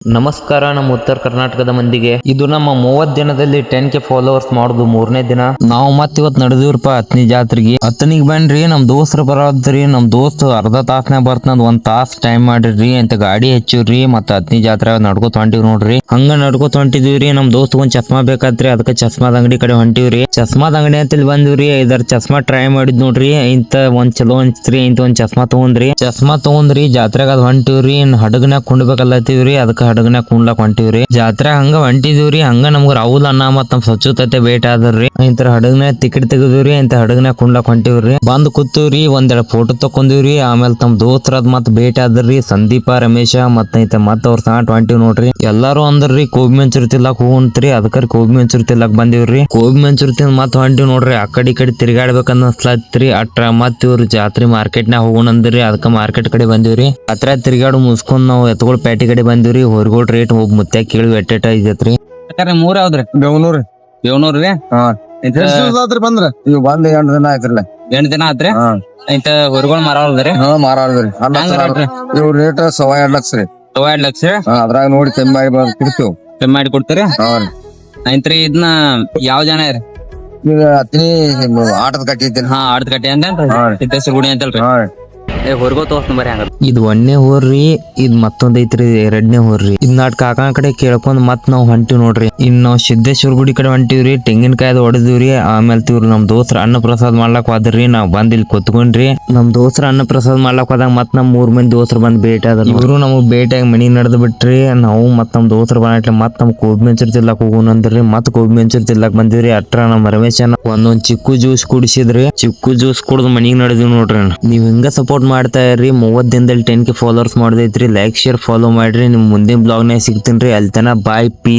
ನಮಸ್ಕಾರ ನಮ್ಮ ಉತ್ತರ ಕರ್ನಾಟಕದ ಮಂದಿಗೆ. ಇದು ನಮ್ಮ 30 ದಿನದಲ್ಲಿ 10K ಫಾಲೋವರ್ಸ್ ಮಾಡುದು 3ನೇ ದಿನ. ನಾವು ಮತ್ ಇವತ್ ನಡೆದಿವ್ರಪ್ಪ ಹತ್ತನೇ ಜಾತ್ರೆಗೆ. ಹತ್ತನಿಗೆ ಬನ್ರಿ, ನಮ್ ದೋಸ್ತ್ರ ಬರೋದ್ರಿ. ನಮ್ ದೋಸ್ತ್ ಅರ್ಧ ತಾಸ್ನಾಗ ಬರ್ತನಂದ್ 1 ತಾಸ್ ಟೈಮ್ ಮಾಡಿರ್ರಿ ಅಂತ ಗಾಡಿ ಹಚ್ಚಿವ್ರಿ. ಮತ್ತ ಹತ್ತನೇ ಜಾತ್ರೆ ನಡ್ಕೋತ ಹೊಂಟಿವ್ ನೋಡ್ರಿ. ಹಂಗ ನಡ್ಕೋತ ಹೊಂಟಿದಿವ್ರಿ. ನಮ್ ದೋಸ್ತ್ ಒಂದ್ ಚಸ್ಮಾ ಬೇಕಾತ್ರಿ, ಅದಕ್ಕೆ ಚಸ್ಮಾದ ಅಂಗಡಿ ಕಡೆ ಹೊಂಟಿವ್ರಿ. ಚಸ್ಮಾದ ಅಂಗಡಿ ಅಂತ ಇಲ್ಲಿ ಬಂದಿವ್ರಿ. ಇದರ ಚಸ್ಮಾ ಟ್ರೈ ಮಾಡಿದ್ ನೋಡ್ರಿ, ಇಂತ ಒಂದ್ ಚಲೋ ಅನ್ಸ್ತ್ರಿ. ಇಂತ ಒಂದ್ ಚಸ್ಮಾ ತಗೊಂಡ್ರಿ ಜಾತ್ರೆಗ ಅದ್ ಹೊಂಟಿವ್ರಿ. ಹಡಗನ್ಯಾಗ ಕುಂಡ್ಬೇಕಲ್ಲತ್ತೀವ್ರಿ, ಅದಕ್ಕ ಹಡಗನ್ಯಾಗ ಕುಂಡ್ಲಾಕ್ ಹೊಂಟಿವ್ರಿ. ಜಾತ್ರೆ ಹಂಗ ಹೊಂಟಿದಿವ್ರಿ. ಹಂಗ ನಮ್ಗ ರಾಹುಲ್ ಅಣ್ಣ ಮತ್ ನಮ್ ಸ್ವಚ್ಛತೆ ಭೇಟಿ ಆದ್ರಿ. ಇಂತರ ಹಡಗನ್ಯಾಗ ಟಿಕೆಟ್ ತೆಗದಿವ್ರಿ. ಇಂತ ಹಡಗನ್ಯಾಗ ಕುಂಡ್ಲಾಕ್ ಹೊಂಟಿವ್ರಿ. ಬಂದ್ ಕೂತೀವ್ರಿ, ಒಂದೆರಡು ಫೋಟೋ ತಕೊಂಡಿವ್ರಿ. ಆಮೇಲೆ ತಮ್ಮ ದೋಸ್ತ್ರದ್ ಮತ್ ಭೇಟಿ ಆದ್ರಿ, ಸಂದೀಪ ರಮೇಶ ಮತ್ ಅವ್ರ ಸಾಟ್ ಹೊಂಟಿವ್ ನೋಡ್ರಿ. ಎಲ್ಲಾರು ಅಂದ್ರಿ ಕೋಬಿ ಮಂಚೂರಿ ತಿಲ್ಲಕ್ ಹೋಗಂತ್ರಿ. ಅದಕ್ಕ ಕೋಬಿ ಮಂಚೂರಿ ತಿಲ್ಲಕ್ ಬಂದಿವ್ರಿ. ಕೋಬಿ ಮಂಚೂರಿ ತಿಂದ್ ಮತ್ ಹೊಂಟಿವ್ ನೋಡ್ರಿ. ಆ ಕಡೆ ತಿರ್ಗಾಡ್ಬೇಕ ಅನ್ನಸ್ಲತ್ರಿ. ಅಟ್ರ ಮತ್ ಇವ್ರು ಜಾತ್ರೆ ಮಾರ್ಕೆಟ್ನಾಗ ಹೋಗೋಣಂದ್ರಿ. ಅದಕ್ಕ ಮಾರ್ಕೆಟ್ ಕಡೆ ಬಂದಿವ್ರಿ. ಜಾತ್ರೆ ತಿರ್ಗಾಡು ಮುಗಿಸ್ಕೊಂಡ್ ನಾವು ಎತ್ಕೊಳ್ ಪ್ಯಾಟಿ ಕಡೆ ಬಂದಿವ್ರಿ. ಹೊರಗೋಳ್ ರೇಟ್ ಹೋಗಿ ಮುತ್ಯಾಗ ಕೇಳಿ ಎಟ್ಟೆಟ ಐತ್ರಿ. ಮೂರ್ ಯಾವ್ದ್ರಿ? ಬೆವನೂರಿ. ಬೇವನೂರ್ರಿ. ಬಂದ್ರ ಇವ್ ಬಂದ್ 8 ದಿನ ಆಯ್ತಿರ್ಲ. 8 ದಿನ ಆತ್ರಿ. ಇಂತ ಹೊರಗೋಳ್ ಮಾರಾವ್ರಿ. ಮಾರಾಳ್ರಿ. ಇವ್ ರೇಟ್ 2.5 ಲಕ್ಷ ರೀ. 2 ಲಕ್ಷ. ಅದ್ರಾಗ ನೋಡಿ ಕಮ್ಮಿ ಮಾಡಿ ಕೊಡ್ತೀವಿ. ಕಮ್ಮಿ ಮಾಡಿ ಕೊಡ್ತೀರಿ? ಐತ್ರಿ. ಇದನ್ನ ಯಾವ ಜನ ರೀ? ಈಗ ಹತ್ತಿನಿ ಆಟದ ಕಟ್ಟಿದ್ದೀನಿ. ಆಡ್ದ ಕಟ್ಟಿ ಅಂತ ಸಿದ್ದೇಶ್ವರ ಗುಡಿ ಅಂತಲ್ರಿ. ಹೊರಗೋ ತೋರ್ಸ್ನ ಬರ್ರಿ ಹಂಗ. ಇದು 1ನೇ ಹೋರ್ರಿ, ಇದ್ ಮತ್ತೊಂದ್ ಐತ್ರಿ 2ನೇ ಹೋರ್ರಿ. ಇದ್ ನಾಟ್ ಕಾಕನ ಕಡೆ ಕೇಳ್ಕೊಂಡ್ ಮತ್ ನಾವ್ ಹೊಂಟಿವ್ ನೋಡ್ರಿ. ಇನ್ ನಾವ್ ಸಿದ್ದೇಶ್ವರ ಗುಡಿ ಕಡೆ ಹೊಂಟಿವ್ರಿ. ತೆಂಗಿನಕಾಯ್ದು ಹೊಡೆದಿವ್ರಿ. ಆಮೇಲೆ ಇವ್ರು ನಮ್ ದೋಸ್ತ್ರ ಅನ್ನ ಪ್ರಸಾದ್ ಮಾಡ್ಲಾಕ್ ಹೋದ್ರಿ. ನಾವ್ ಬಂದ್ ಇಲ್ಲಿ ಕುತ್ಕೊಂಡ್ರಿ. ನಮ್ ದೋಸ್ತ್ರ ಅನ್ನ ಪ್ರಸಾದ್ ಮಾಡ್ಲಾಕ್ ಹೋದಾಗ ಮತ್ ನಮ್ 3 ಮಂದಿ ದೋಸ್ತ್ರ ಬಂದ್ ಭೇಟಿ ಆದ್ರ. ಇವ್ರು ನಮಗ್ ಭೇಟಿಯಾಗಿ ಮನಿ ನಡೆದ್ ಬಿಟ್ರಿ. ನಾವು ಮತ್ ನಮ್ ದೋಸ್ತ್ರ ಬಂದ್ರಿ. ಮತ್ ನಮ್ ಕೋಬಿ ಮಂಚೂರಿ ತಿಲ್ಲಕ್ ಹೋಗೋಣಂದ್ರಿ. ಮತ್ ಕೋಬಿ ಮಂಚೂರಿ ತಿಲ್ಲಕ್ ಬಂದಿವ್ರಿ. ಅಟ್ರ ನಮ್ ರಮೇಶನ ಒಂದೊಂದ್ ಚಿಕ್ಕು ಜ್ಯೂಸ್ ಕುಡಿಸಿದ್ರಿ. ಚಿಕ್ಕು ಜ್ಯೂಸ್ ಕುಡ್ದು ಮನಿಗ್ ನಡೆದಿವ್ ನೋಡ್ರಿ. ನೀವ್ ಹಿಂಗ ಸಪೋರ್ಟ್ ಮಾಡ್ತಾ ಇರ್ರಿ. 30 ದಿನದಲ್ಲಿ 10K ಫಾಲೋವರ್ಸ್ ಮಾಡದೈತ್ರಿ. ಲೈಕ್ ಶೇರ್ ಫಾಲೋ ಮಾಡ್ರಿ. ನಿಮ್ ಮುಂದಿನ ಬ್ಲಾಗ್ನಾಗ ಸಿಗ್ತೀನಿ. ಅಲ್ಲಿ ತನ ಬಾಯ್ ಪೀಸ್.